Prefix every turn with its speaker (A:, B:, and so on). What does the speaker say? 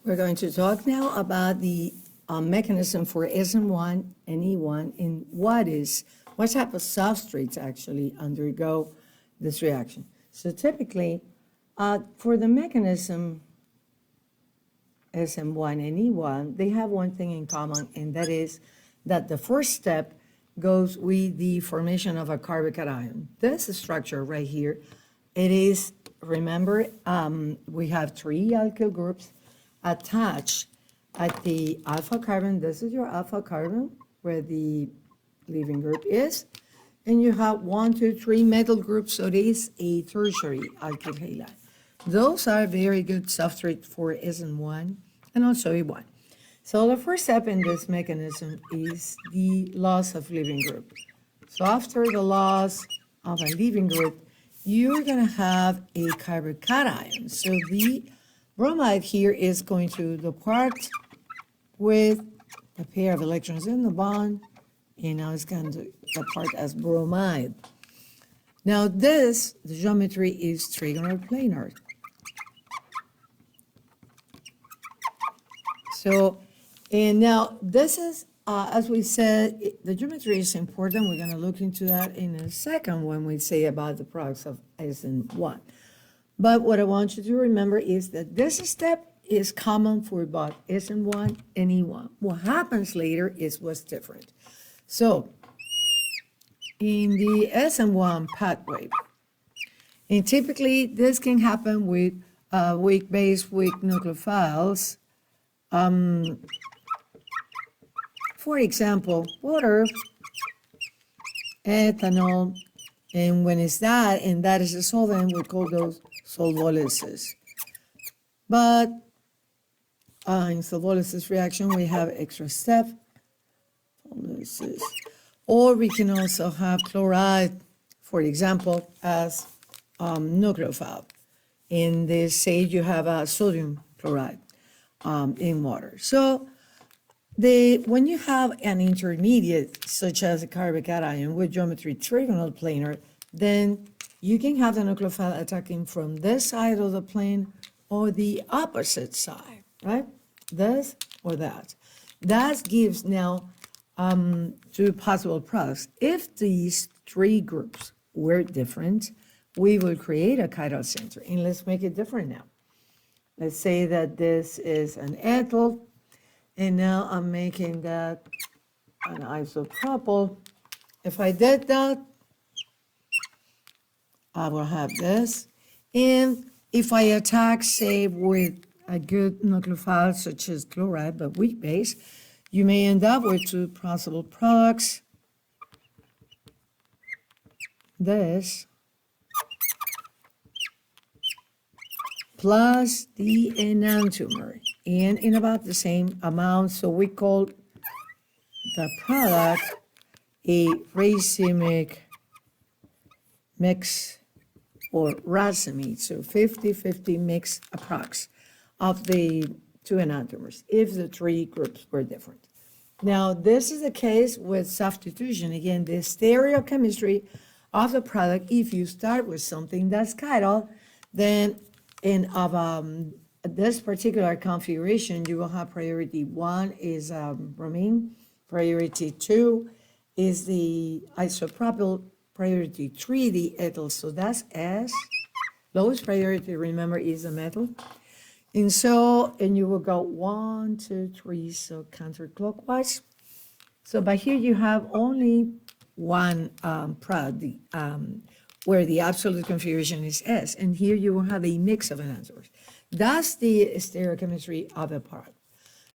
A: We're going to talk now about the mechanism for Sn1 and E1 and what type of substrates actually undergo this reaction. So typically, for the mechanism Sn1 and E1, they have one thing in common, and that is that the first step goes with the formation of a carbocation. This structure right here, it is, remember, we have three alkyl groups attached at the alpha carbon. This is your alpha carbon where the leaving group is. And you have 1, 2, 3 methyl groups, so it is a tertiary alkyl halide. Those are very good substrate for Sn1 and also E1. So the first step in this mechanism is the loss of leaving group. So after the loss of a leaving group, you're going to have a carbocation. So the bromide here is going to depart with a pair of electrons in the bond, and now it's going to depart as bromide. Now the geometry is trigonal planar. So, and now this is, as we said, the geometry is important. We're going to look into that in a second when we say about the products of Sn1. But what I want you to remember is that this step is common for both Sn1 and E1. What happens later is what's different. So, in the Sn1 pathway, and typically this can happen with weak base, weak nucleophiles. For example, water, ethanol, and when it's that, and that is a solvent, we call those solvolysis. But in solvolysis reaction, we have extra step, solvolysis. Or we can also have chloride, for example, as nucleophile. In this case, you have sodium chloride in water. So when you have an intermediate, such as a carbocation with geometry trigonal planar, then you can have the nucleophile attacking from this side of the plane or the opposite side, right? This or that. That gives now two possible products. If these three groups were different, we will create a chiral center. And let's make it different now. Let's say that this is an ethyl, and now I'm making that an isopropyl. If I did that, I will have this. And if I attack, say, with a good nucleophile, such as chloride, but weak base, you may end up with two possible products. This plus the enantiomer, and in about the same amount, so we call the product a racemic mix or racemate, so 50-50 mix approx of the two enantiomers if the three groups were different. Now, this is the case with substitution. Again, the stereochemistry of the product, if you start with something that's chiral, then in this particular configuration, you will have priority 1 is bromine, priority 2 is the isopropyl, priority 3 the ethyl, so that's S. Lowest priority, remember, is the methyl. And so, and you will go 1, 2, 3, so counterclockwise. So by here you have only one product, where the absolute configuration is S, and here you will have a mix of enantiomers. That's the stereochemistry of the product.